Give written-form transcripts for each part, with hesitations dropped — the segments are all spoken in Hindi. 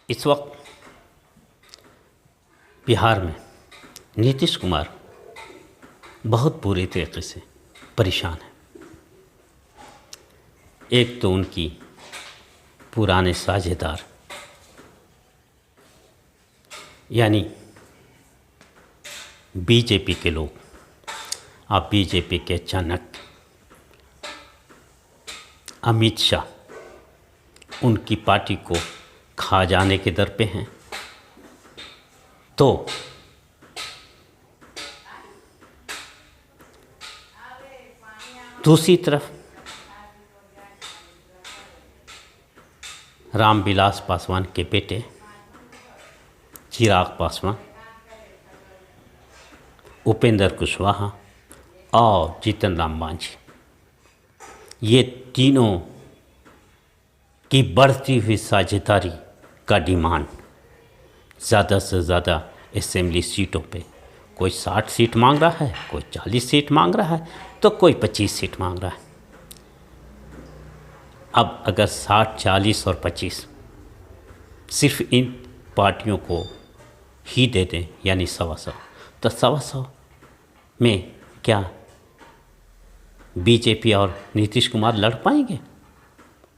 इस वक्त बिहार में नीतीश कुमार बहुत बुरी तरीके से परेशान है। एक तो उनकी पुराने साझेदार यानी बीजेपी के लोग, अब बीजेपी के अचानक अमित शाह उनकी पार्टी को खा जाने के दर पे हैं, तो दूसरी तरफ रामविलास पासवान के बेटे चिराग पासवान, उपेंद्र कुशवाहा और जीतन राम मांझी, ये तीनों की बढ़ती हुई साझेदारी का डिमांड ज़्यादा से ज़्यादा असेंबली सीटों पे, कोई 60 सीट मांग रहा है, कोई 40 सीट मांग रहा है, तो कोई 25 सीट मांग रहा है। अब अगर 60, 40 और 25 सिर्फ इन पार्टियों को ही दे दें यानी 125, तो 125 में क्या बीजेपी और नीतीश कुमार लड़ पाएंगे?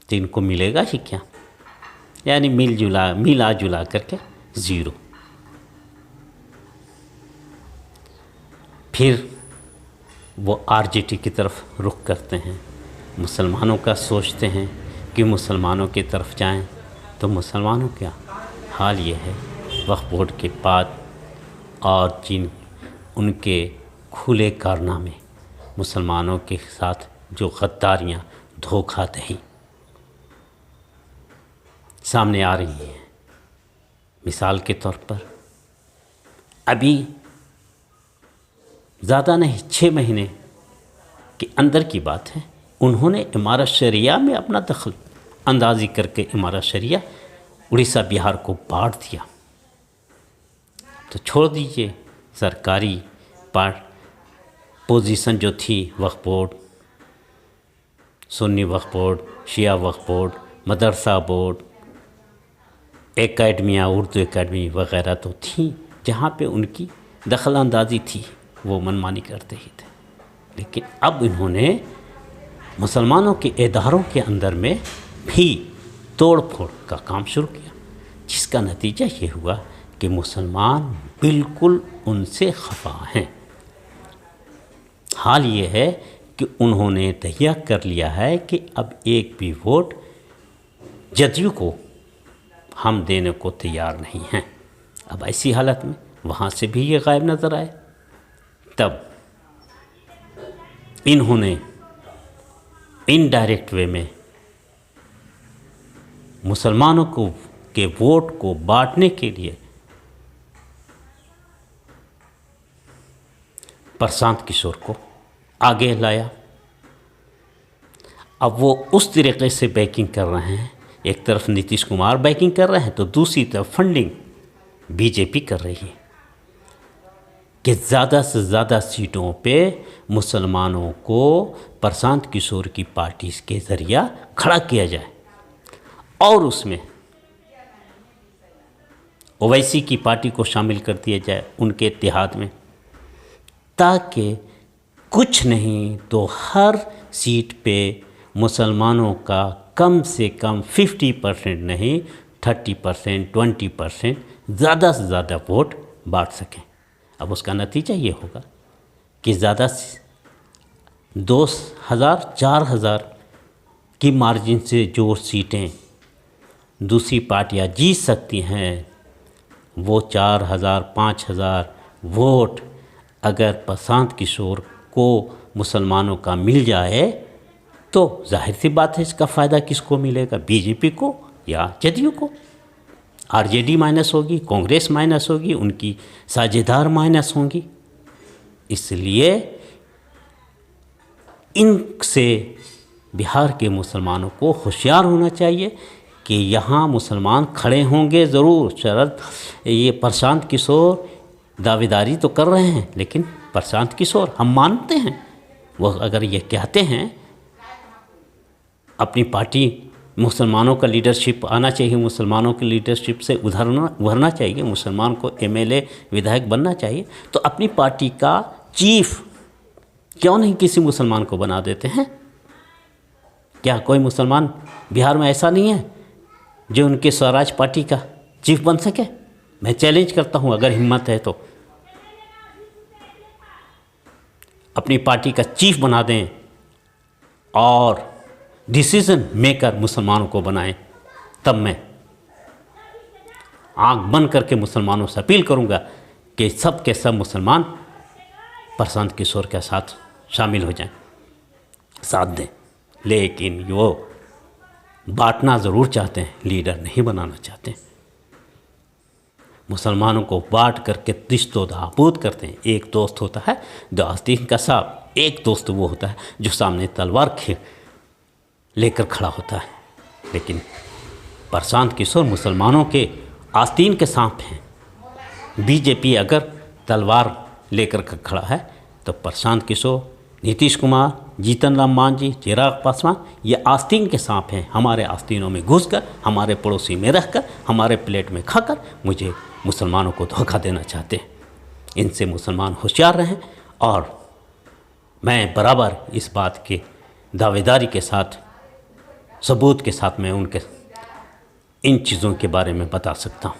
तो इनको मिलेगा ही क्या? यानी मिला जुला करके ज़ीरो। फिर वो आरजेडी की तरफ रुख करते हैं, मुसलमानों का सोचते हैं कि मुसलमानों की तरफ जाएं, तो मुसलमानों का हाल ये है वक्फ बोर्ड के बाद और जिन उनके खुले कारनामे मुसलमानों के साथ जो गद्दारियाँ, धोखाधड़ी सामने आ रही हैं। मिसाल के तौर पर अभी ज़्यादा नहीं 6 महीने के अंदर की बात है, उन्होंने इमारत शरिया में अपना दखल अंदाज़ी करके इमारत शरिया उड़ीसा बिहार को बांट दिया। तो छोड़ दीजिए सरकारी पोजीशन जो थी, वक्फ बोर्ड, सुन्नी वक्फ बोर्ड, शिया वक्फ बोर्ड, मदरसा बोर्ड, एकेडमियाँ, उर्दू एकेडमी वगैरह तो थी जहाँ पे उनकी दखल अंदाज़ी थी, वो मनमानी करते ही थे। लेकिन अब इन्होंने मुसलमानों के इदारों के अंदर में भी तोड़ फोड़ का काम शुरू किया, जिसका नतीजा ये हुआ कि मुसलमान बिल्कुल उनसे खफा हैं। हाल ये है कि उन्होंने तय कर लिया है कि अब एक भी वोट जदयू को हम देने को तैयार नहीं हैं। अब ऐसी हालत में वहाँ से भी ये गायब नज़र आए, तब इन्होंने इनडायरेक्ट वे में मुसलमानों को के वोट को बांटने के लिए प्रशांत किशोर को आगे लाया। अब वो उस तरीके से बैकिंग कर रहे हैं, एक तरफ नीतीश कुमार बैकिंग कर रहे हैं तो दूसरी तरफ फंडिंग बीजेपी कर रही है कि ज़्यादा से ज़्यादा सीटों पे मुसलमानों को प्रशांत किशोर की पार्टी के ज़रिया खड़ा किया जाए और उसमें ओवैसी की पार्टी को शामिल कर दिया जाए उनके इत्तेहाद में, ताकि कुछ नहीं तो हर सीट पे मुसलमानों का कम से कम 50% नहीं 30%, 20% ज़्यादा से ज़्यादा वोट बांट सकें। अब उसका नतीजा ये होगा कि ज़्यादा 2000, 4000 की मार्जिन से जो सीटें दूसरी पार्टियां जीत सकती हैं, वो 4000, 5000 वोट अगर प्रशांत किशोर को मुसलमानों का मिल जाए तो जाहिर सी बात है इसका फ़ायदा किसको मिलेगा? बीजेपी को या जदयू को। आरजेडी माइनस होगी, कांग्रेस माइनस होगी, उनकी साझेदार माइनस होंगी। इसलिए इनसे बिहार के मुसलमानों को होशियार होना चाहिए कि यहाँ मुसलमान खड़े होंगे ज़रूर। शरद ये प्रशांत किशोर दावेदारी तो कर रहे हैं, लेकिन प्रशांत किशोर हम मानते हैं, वो अगर ये कहते हैं अपनी पार्टी मुसलमानों का लीडरशिप आना चाहिए, मुसलमानों की लीडरशिप से उभरना चाहिए, मुसलमान को एमएलए विधायक बनना चाहिए। तो अपनी पार्टी का चीफ क्यों नहीं किसी मुसलमान को बना देते हैं? क्या कोई मुसलमान बिहार में ऐसा नहीं है जो उनके स्वराज पार्टी का चीफ बन सके? मैं चैलेंज करता हूं, अगर हिम्मत है तो अपनी पार्टी का चीफ बना दें और डिसीजन मेकर मुसलमानों को बनाएं। तब मैं आंख बंद करके मुसलमानों से अपील करूंगा कि सब के सब मुसलमान प्रशांत किशोर के साथ शामिल हो जाएं, साथ दें। लेकिन वो बांटना ज़रूर चाहते हैं, लीडर नहीं बनाना चाहते। मुसलमानों को बांट करके रिश्तों नाबूद करते हैं। एक दोस्त होता है जो आस्तीन का सांप, एक दोस्त वो होता है जो सामने तलवार लेकर खड़ा होता है। लेकिन प्रशांत किशोर मुसलमानों के आस्तीन के सांप हैं। बीजेपी अगर तलवार लेकर खड़ा है तो प्रशांत किशोर, नीतीश कुमार, जीतन राम मांझी, चिराग पासवान ये आस्तीन के सांप हैं। हमारे आस्तीनों में घुसकर, हमारे पड़ोसी में रहकर, हमारे प्लेट में खाकर मुझे मुसलमानों को धोखा देना चाहते हैं। इनसे मुसलमान होशियार रहें। और मैं बराबर इस बात के दावेदारी के साथ, सबूत के साथ मैं उनके इन चीज़ों के बारे में बता सकता हूँ।